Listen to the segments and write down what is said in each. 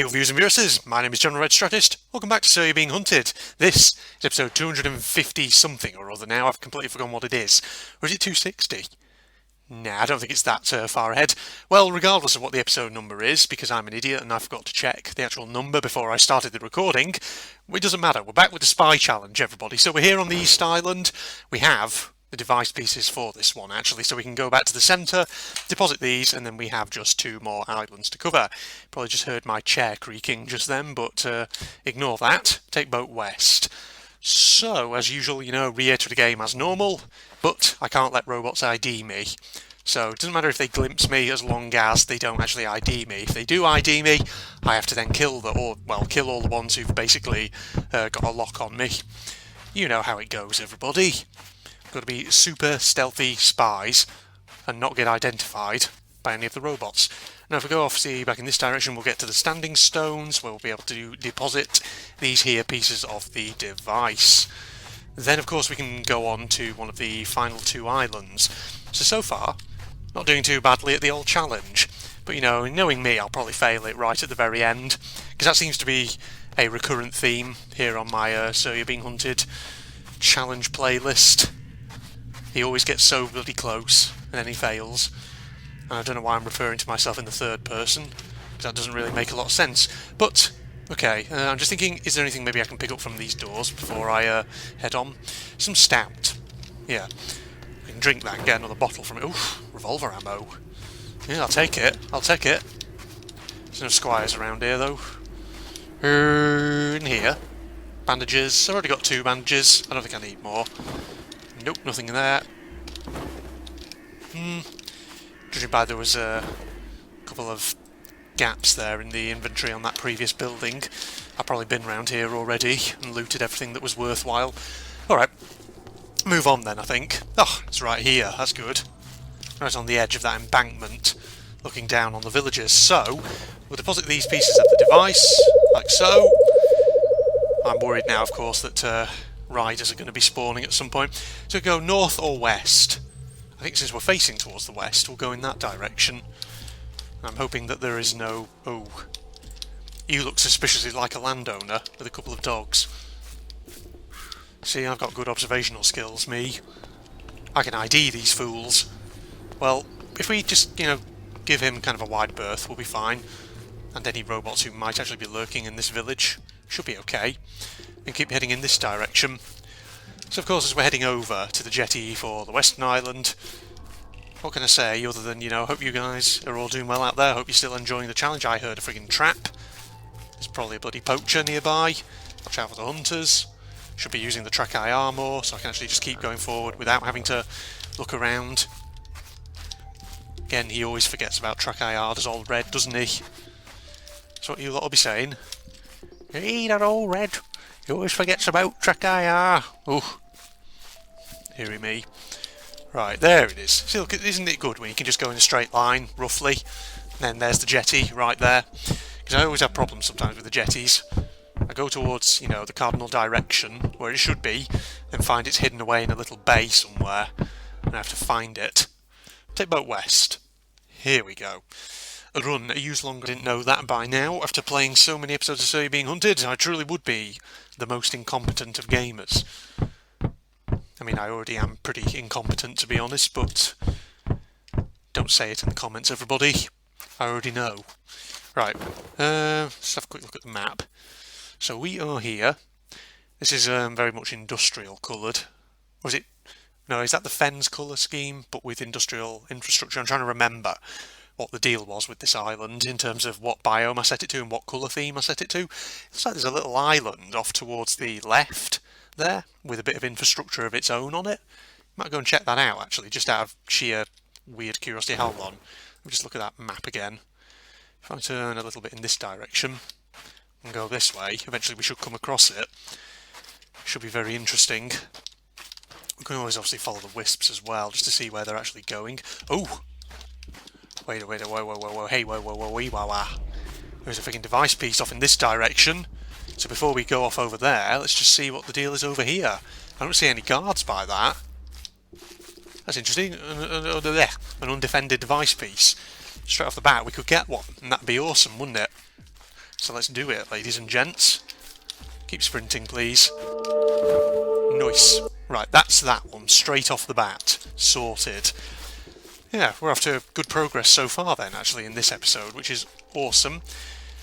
Hey viewers and viewers, my name is General Red Strategist. Welcome back to So You're Being Hunted. This is episode 250 something or other now. I've completely forgotten what it is. Or is it 260? Nah, I don't think it's that far ahead. Well, regardless of what the episode number is, because I'm an idiot and I forgot to check the actual number before I started the recording, it doesn't matter. We're back with the spy challenge, everybody. So we're here on the East Island. We have the device pieces for this one, actually, so we can go back to the centre, deposit these, and then we have just 2 more islands to cover. Probably just heard my chair creaking just then, but ignore that. Take boat west. So, as usual, re-enter the game as normal, but I can't let robots ID me. So it doesn't matter if they glimpse me as long as they don't actually ID me. If they do ID me, I have to then kill all the ones who've basically got a lock on me. You know how it goes, everybody. Got to be super stealthy spies and not get identified by any of the robots. Now if we go off, back in this direction, we'll get to the standing stones where we'll be able to deposit these here pieces of the device. Then of course we can go on to one of the final 2 islands. So far, not doing too badly at the old challenge. But knowing me, I'll probably fail it right at the very end, because that seems to be a recurrent theme here on my So You're Being Hunted challenge playlist. He always gets so bloody close, and then he fails. And I don't know why I'm referring to myself in the third person, because that doesn't really make a lot of sense. But, okay, I'm just thinking, is there anything maybe I can pick up from these doors before I head on? Some stout. Yeah. We can drink that and get another bottle from it. Oof, revolver ammo. Yeah, I'll take it. There's no squires around here, though. In here. Bandages. I've already got 2 bandages. I don't think I need more. Nope, nothing in there. Judging by there was a couple of gaps there in the inventory on that previous building, I've probably been around here already and looted everything that was worthwhile. Alright, move on then, I think. Oh, it's right here, that's good. Right on the edge of that embankment, looking down on the villagers. So, we'll deposit these pieces of the device, like so. I'm worried now, of course, that riders are going to be spawning at some point. So go north or west. I think since we're facing towards the west, we'll go in that direction. I'm hoping that there is no... Oh. You look suspiciously like a landowner with a couple of dogs. See, I've got good observational skills, me. I can ID these fools. Well, if we just, give him kind of a wide berth, we'll be fine. And any robots who might actually be lurking in this village should be okay. And keep heading in this direction. So of course, as we're heading over to the jetty for the Western Island, what can I say other than, hope you guys are all doing well out there, hope you're still enjoying the challenge. I heard a friggin' trap. There's probably a bloody poacher nearby. Watch out for the hunters. Should be using the track IR more, so I can actually just keep going forward without having to look around. Again, he always forgets about track IR, does old Red, doesn't he? That's what you lot will be saying. Hey, that old Red. He always forgets about track IR. Oh, hear me. Right, there it is. See, look, isn't it good when you can just go in a straight line, roughly? And then there's the jetty right there. Because I always have problems sometimes with the jetties. I go towards, the cardinal direction, where it should be, and find it's hidden away in a little bay somewhere. And I have to find it. Take boat west. Here we go. A run used longer. I didn't know that by now. After playing so many episodes of So You're Being Hunted, I truly would be the most incompetent of gamers. I mean, I already am pretty incompetent, to be honest, but don't say it in the comments, everybody. I already know. Right, let's have a quick look at the map. So we are here. This is very much industrial coloured. Or is it? No, is that the Fens colour scheme, but with industrial infrastructure? I'm trying to remember what the deal was with this island in terms of what biome I set it to and what colour theme I set it to. Looks like there's a little island off towards the left there with a bit of infrastructure of its own on it. Might go and check that out actually, just out of sheer weird curiosity. Hold on, let me just look at that map again. If I turn a little bit in this direction and go this way, eventually we should come across it. Should be very interesting. We can always obviously follow the wisps as well just to see where they're actually going. Oh! Wait, whoa, hey, whoa. There's a freaking device piece off in this direction. So before we go off over there, let's just see what the deal is over here. I don't see any guards by that. That's interesting. An undefended device piece. Straight off the bat, we could get one, and that'd be awesome, wouldn't it? So let's do it, ladies and gents. Keep sprinting, please. Nice. Right, that's that one, straight off the bat. Sorted. Yeah, we're off to good progress so far then, actually, in this episode, which is awesome.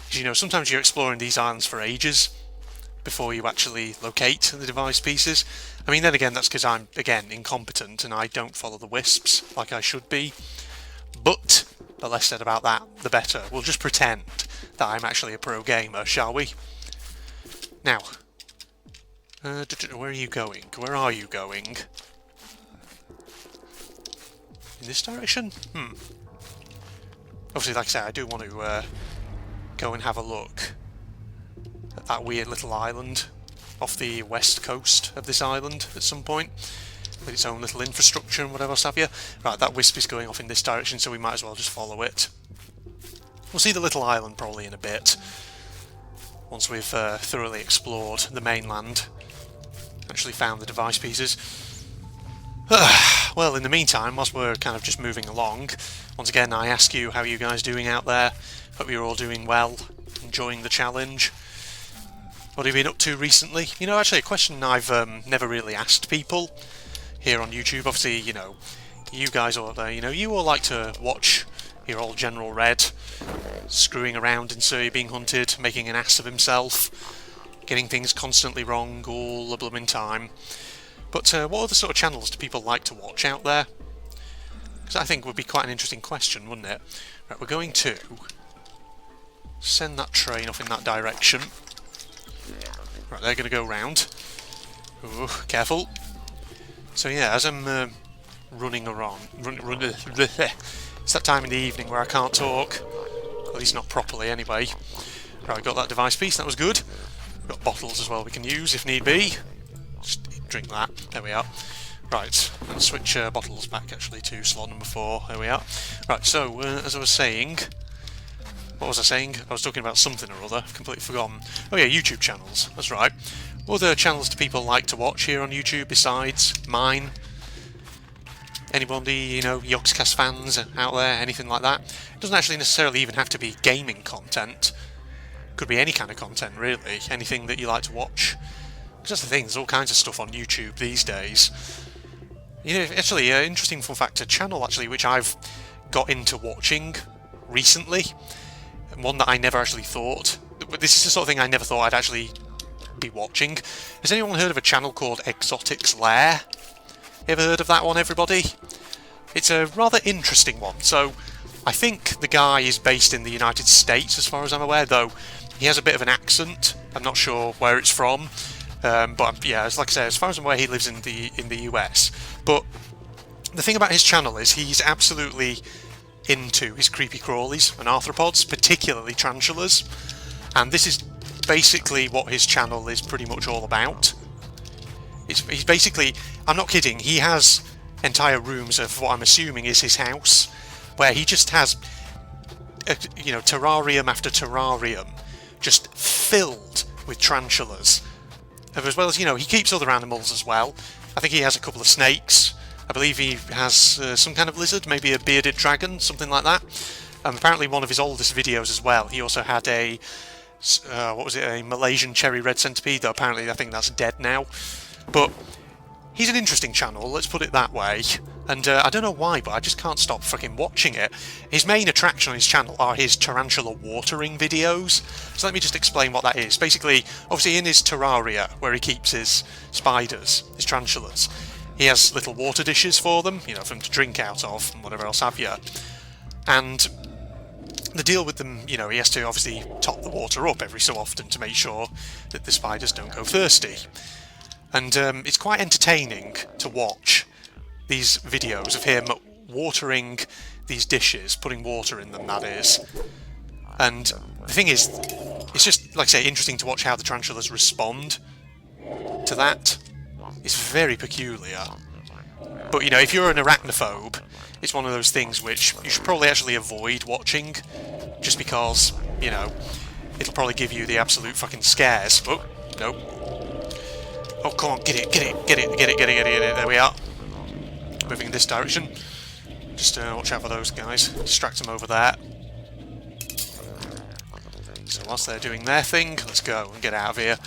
Because, you know, sometimes you're exploring these islands for ages before you actually locate the device pieces. I mean, then again, that's because I'm, again, incompetent and I don't follow the wisps like I should be. But the less said about that, the better. We'll just pretend that I'm actually a pro gamer, shall we? Now, where are you going? Where are you going? In this direction? Obviously, like I say, I do want to go and have a look at that weird little island off the west coast of this island at some point, with its own little infrastructure and whatever else have you. Right, that wisp is going off in this direction, so we might as well just follow it. We'll see the little island probably in a bit, once we've thoroughly explored the mainland, actually found the device pieces. Well, in the meantime, whilst we're kind of just moving along, once again I ask you, how are you guys doing out there? Hope you're all doing well, enjoying the challenge. What have you been up to recently? You know, actually a question I've never really asked people here on YouTube. Obviously, you know, you guys all there, you know, you all like to watch your old General Red screwing around in Sir You're Being Hunted, making an ass of himself, getting things constantly wrong all the blooming time. But what other sort of channels do people like to watch out there? Because I think would be quite an interesting question, wouldn't it? Right, we're going to send that train off in that direction. Right, they're going to go round. Ooh, careful. So yeah, as I'm running around, it's that time in the evening where I can't talk. At least not properly, anyway. Right, got that device piece, that was good. We've got bottles as well we can use if need be. Just drink that, there we are. Right, let's switch bottles back actually to slot number 4, there we are. Right, so as I was saying, what was I saying? I was talking about something or other, I've completely forgotten. Oh yeah, YouTube channels, that's right. What other channels do people like to watch here on YouTube besides mine? Anybody, you know, Yogscast fans out there, anything like that? It doesn't actually necessarily even have to be gaming content. Could be any kind of content, really. Anything that you like to watch. Because that's the thing, there's all kinds of stuff on YouTube these days. You know, actually, interesting fun fact, a channel actually which I've got into watching recently, one that I never actually thought, but this is the sort of thing I never thought I'd actually be watching. Has anyone heard of a channel called Exotic's Lair? You ever heard of that one, everybody? It's a rather interesting one. So, I think the guy is based in the United States, as far as I'm aware, though he has a bit of an accent. I'm not sure where it's from. But yeah, like I say, as far as I'm aware, he lives in the US. But the thing about his channel is he's absolutely into his creepy crawlies and arthropods, particularly tarantulas. And this is basically what his channel is pretty much all about. He's basically, I'm not kidding, he has entire rooms of what I'm assuming is his house, where he just has, you know, terrarium after terrarium, just filled with tarantulas. As well as, you know, he keeps other animals as well. I think he has a couple of snakes. I believe he has some kind of lizard, maybe a bearded dragon, something like that. Apparently one of his oldest videos as well, he also had a, what was it, a Malaysian cherry red centipede, though apparently I think that's dead now. But he's an interesting channel, let's put it that way. And I don't know why, but I just can't stop fucking watching it. His main attraction on his channel are his tarantula watering videos. So let me just explain what that is. Basically, obviously in his terraria, where he keeps his spiders, his tarantulas, he has little water dishes for them, you know, for them to drink out of, and whatever else have you. And the deal with them, you know, he has to obviously top the water up every so often to make sure that the spiders don't go thirsty. And it's quite entertaining to watch these videos of him watering these dishes, putting water in them, that is. And the thing is, it's just, like I say, interesting to watch how the tarantulas respond to that. It's very peculiar. But, you know, if you're an arachnophobe, it's one of those things which you should probably actually avoid watching, just because, you know, it'll probably give you the absolute fucking scares. Oh, no. Oh, come on, get it, there we are. Moving in this direction. Just watch out for those guys. Distract them over there. This So whilst they're doing their thing, let's go and get out of here.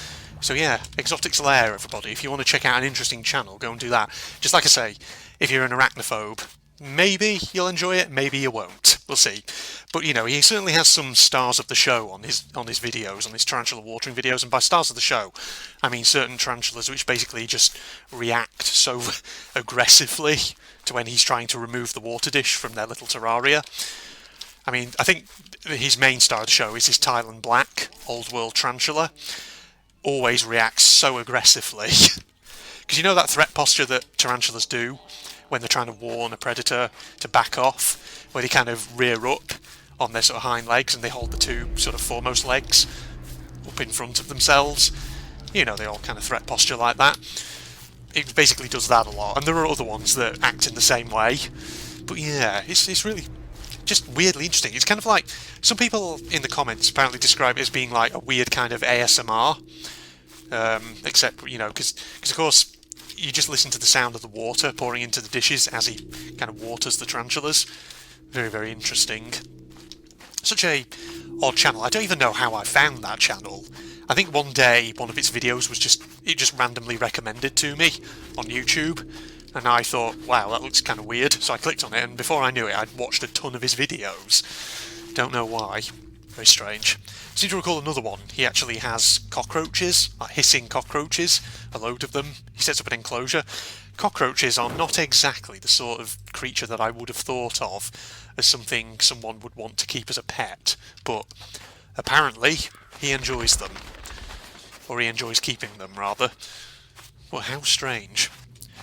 So yeah, Exotic's Lair, everybody. If you want to check out an interesting channel, go and do that. Just like I say, if you're an arachnophobe, maybe you'll enjoy it, maybe you won't. We'll see. But you know, he certainly has some stars of the show on his videos, on his tarantula watering videos, and by stars of the show, I mean certain tarantulas which basically just react so aggressively to when he's trying to remove the water dish from their little terraria. I mean, I think his main star of the show is his Thailand Black, Old World Tarantula. Always reacts so aggressively. Because you know that threat posture that tarantulas do when they're trying to warn a predator to back off, where they kind of rear up on their sort of hind legs and they hold the two sort of foremost legs up in front of themselves. You know, they all kind of threat posture like that. It basically does that a lot, and there are other ones that act in the same way. But yeah, it's really just weirdly interesting. It's kind of like, some people in the comments apparently describe it as being like a weird kind of ASMR, except, you know, because of course you just listen to the sound of the water pouring into the dishes as he kind of waters the tarantulas. Very, very interesting. Such a odd channel. I don't even know how I found that channel. I think one day one of its videos was just randomly recommended to me on YouTube, and I thought, wow, that looks kind of weird, so I clicked on it, and before I knew it, I'd watched a ton of his videos. Don't know why. Very strange. I seem to recall another one. He actually has cockroaches, like hissing cockroaches, a load of them. He sets up an enclosure. Cockroaches are not exactly the sort of creature that I would have thought of as something someone would want to keep as a pet, but apparently he enjoys them. Or he enjoys keeping them, rather. Well, how strange.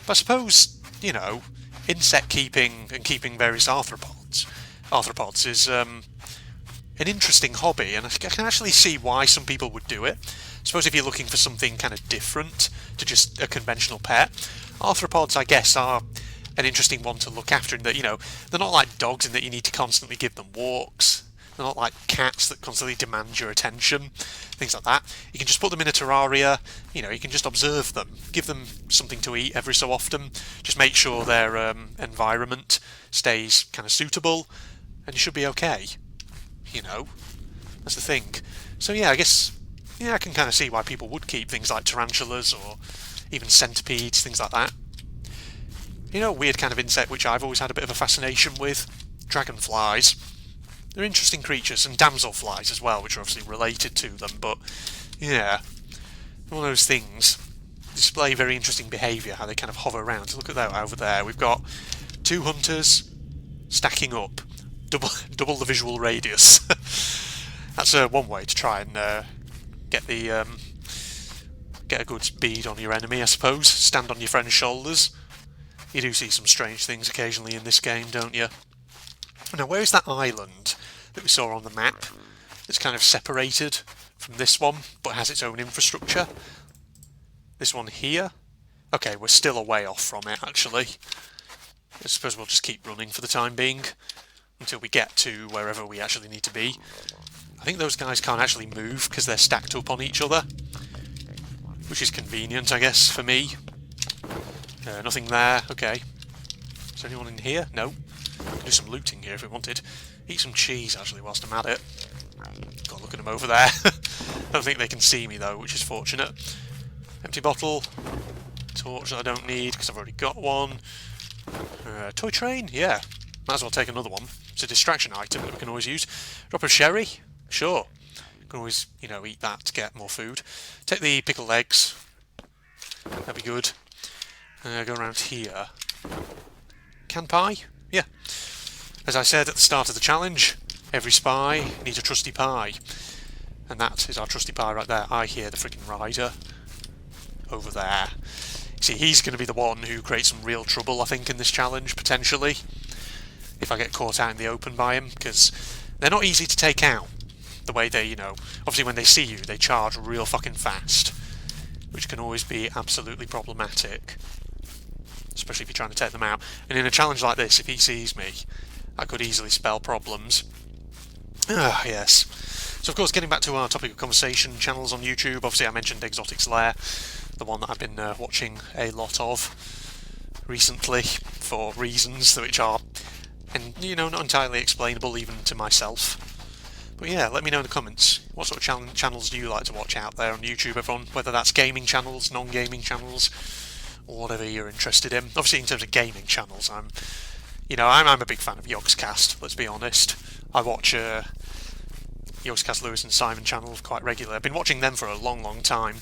But I suppose, you know, insect keeping and keeping various arthropods is an interesting hobby, and I can actually see why some people would do it. I suppose if you're looking for something kind of different to just a conventional pet, arthropods, I guess, are an interesting one to look after in that, you know, they're not like dogs in that you need to constantly give them walks. They're not like cats that constantly demand your attention, things like that. You can just put them in a terraria, you know, you can just observe them, give them something to eat every so often, just make sure their environment stays kind of suitable, and you should be okay, you know. That's the thing. So yeah, I guess, yeah, I can kind of see why people would keep things like tarantulas or even centipedes, things like that. You know, a weird kind of insect which I've always had a bit of a fascination with? Dragonflies. They're interesting creatures, and damselflies as well, which are obviously related to them, but yeah, one of those things. Display very interesting behaviour, how they kind of hover around. So look at that over there. We've got two hunters stacking up, double the visual radius. That's one way to try and get a good bead on your enemy, I suppose. Stand on your friend's shoulders. You do see some strange things occasionally in this game, don't you? Now, where is that island that we saw on the map that's kind of separated from this one, but has its own infrastructure? This one here? Okay, we're still a way off from it, actually. I suppose we'll just keep running for the time being until we get to wherever we actually need to be. I think those guys can't actually move because they're stacked up on each other, which is convenient, I guess, for me. Nothing there. Okay. Is there anyone in here? No. Could do some looting here if we wanted. Eat some cheese, actually, whilst I'm at it. God, look at them over there. I don't think they can see me, though, which is fortunate. Empty bottle. Torch that I don't need, because I've already got one. Toy train? Yeah. Might as well take another one. It's a distraction item that we can always use. Drop of sherry? Sure. Can always, you know, eat that to get more food. Take the pickled eggs. That'd be good. Go around here. Canned pie? Yeah. As I said at the start of the challenge, every spy needs a trusty pie. And that is our trusty pie right there. I hear the freaking rider over there. See, he's going to be the one who creates some real trouble, I think, in this challenge, potentially. If I get caught out in the open by him, because they're not easy to take out. The way they, you know, obviously when they see you, they charge real fucking fast. Which can always be absolutely problematic. Especially if you're trying to take them out. And in a challenge like this, if he sees me, that could easily spell problems. Ah, yes. So of course, getting back to our topic of conversation, channels on YouTube, obviously I mentioned Exotic's Lair, the one that I've been watching a lot of recently, for reasons which are, and you know, not entirely explainable even to myself. But yeah, let me know in the comments, what sort of channels do you like to watch out there on YouTube, everyone? Whether that's gaming channels, non-gaming channels, or whatever you're interested in. Obviously, in terms of gaming channels, I'm a big fan of Yogscast, let's be honest. I watch Yogscast Lewis and Simon channel quite regularly. I've been watching them for a long, long time.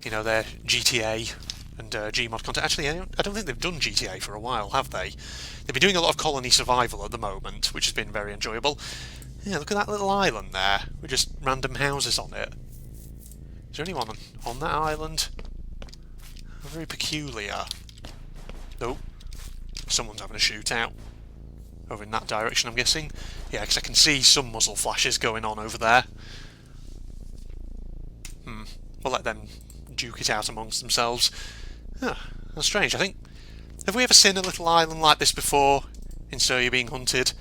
You know, their GTA and Gmod content. Actually, I don't think they've done GTA for a while, have they? They've been doing a lot of colony survival at the moment, which has been very enjoyable. Yeah, look at that little island there, with just random houses on it. Is there anyone on that island? Very peculiar. Nope. Someone's having a shootout. Over in that direction, I'm guessing. Yeah, because I can see some muzzle flashes going on over there. We'll let them duke it out amongst themselves. That's strange. I think... Have we ever seen a little island like this before in So You're Being Hunted?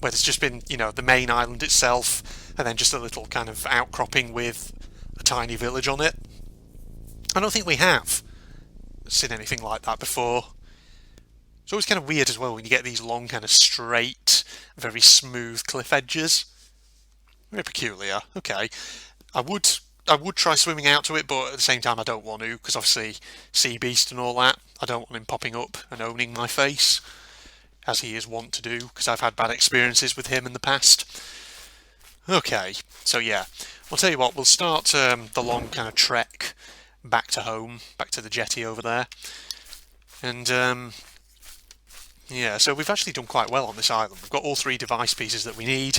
Where there's just been, the main island itself, and then just a little kind of outcropping with a tiny village on it. I don't think we have seen anything like that before. It's always kind of weird as well when you get these long, kind of straight, very smooth cliff edges. Very peculiar. Okay. I would try swimming out to it, but at the same time I don't want to, because obviously Sea Beast and all that, I don't want him popping up and owning my face, as he is wont to do, because I've had bad experiences with him in the past. Okay, so yeah, I'll tell you what, we'll start the long kind of trek back to home, back to the jetty over there. And yeah, so we've actually done quite well on this island. We've got all 3 device pieces that we need.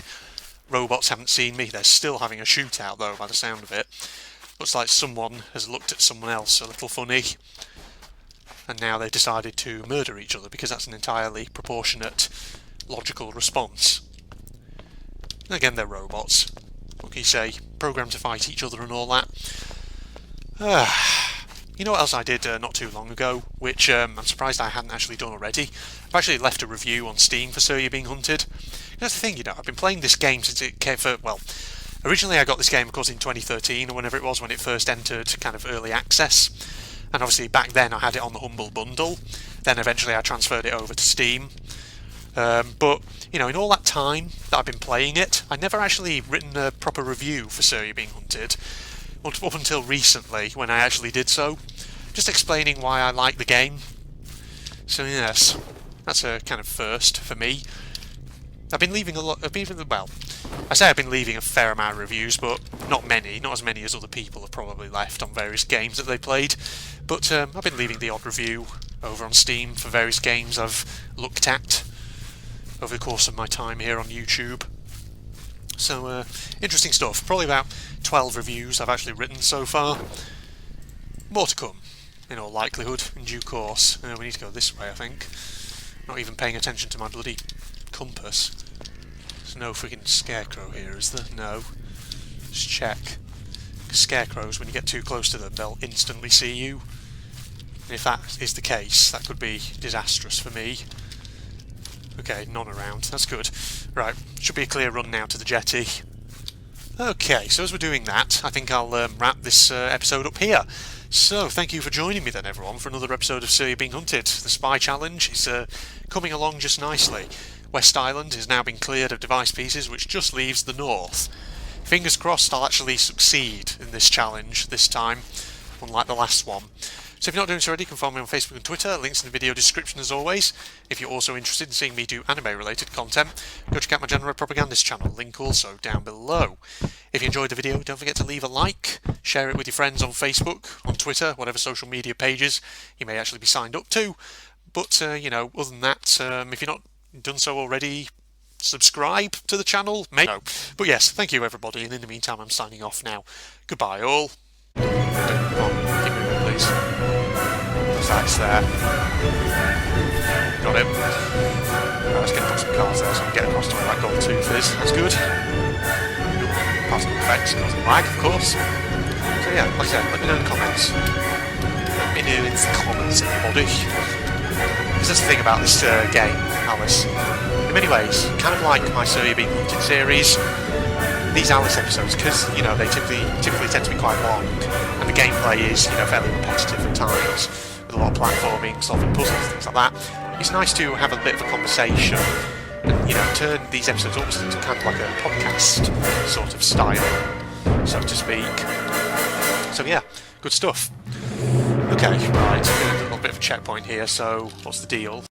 Robots haven't seen me. They're still having a shootout, though, by the sound of it. Looks like someone has looked at someone else a little funny. And now they've decided to murder each other, because that's an entirely proportionate, logical response. And again, they're robots. What can you say? Programmed to fight each other and all that. You know what else I did not too long ago, which I'm surprised I hadn't actually done already? I've actually left a review on Steam for So You're Being Hunted. That's the thing, I've been playing this game since it came for, well, originally I got this game, of course, in 2013, or whenever it was, when it first entered kind of early access. And obviously back then I had it on the Humble Bundle. Then eventually I transferred it over to Steam. But, in all that time that I've been playing it, I'd never actually written a proper review for So You're Being Hunted. Up until recently, when I actually did so. Just explaining why I like the game. So yes, that's a kind of first for me. I've been leaving I've been leaving a fair amount of reviews, but not many, not as many as other people have probably left on various games that they played. But I've been leaving the odd review over on Steam for various games I've looked at over the course of my time here on YouTube. So, interesting stuff. Probably about 12 reviews I've actually written so far. More to come, in all likelihood, in due course. We need to go this way, I think. Not even paying attention to my bloody compass. There's no freaking scarecrow here, is there? No. Just check. Scarecrows, when you get too close to them, they'll instantly see you. And if that is the case, that could be disastrous for me. Okay, none around. That's good. Right, should be a clear run now to the jetty. Okay, so as we're doing that, I think I'll wrap this episode up here. So, thank you for joining me then, everyone, for another episode of So You're Being Hunted. The Spy Challenge is coming along just nicely. West Island has now been cleared of device pieces, which just leaves the north. Fingers crossed I'll actually succeed in this challenge this time, unlike the last one. So if you're not doing so already, you can follow me on Facebook and Twitter, links in the video description as always. If you're also interested in seeing me do anime-related content, go check out my General Propagandist channel, link also down below. If you enjoyed the video, don't forget to leave a like, share it with your friends on Facebook, on Twitter, whatever social media pages you may actually be signed up to. But, other than that, if you're not done so already, subscribe to the channel, maybe. No. But yes, thank you everybody, and in the meantime I'm signing off now. Goodbye all. Come on, keep moving please. That's there. Got him. I was going to put some cards there so I can get across to where that gold tooth is. That's good. Particle effects causing lag, of course. So yeah, like I said, let me know in the comments. Let me know in the comments, everybody. Because that's the thing about this game, Alice. In many ways, kind of like my So You're Being Hunted series, these Alice episodes, because they typically tend to be quite long, and the gameplay is fairly repetitive at times, with a lot of platforming, solving puzzles, things like that. It's nice to have a bit of a conversation, and you know, turn these episodes almost into kind of like a podcast sort of style, so to speak. So yeah, good stuff. Okay, right, a little bit of a checkpoint here, so what's the deal?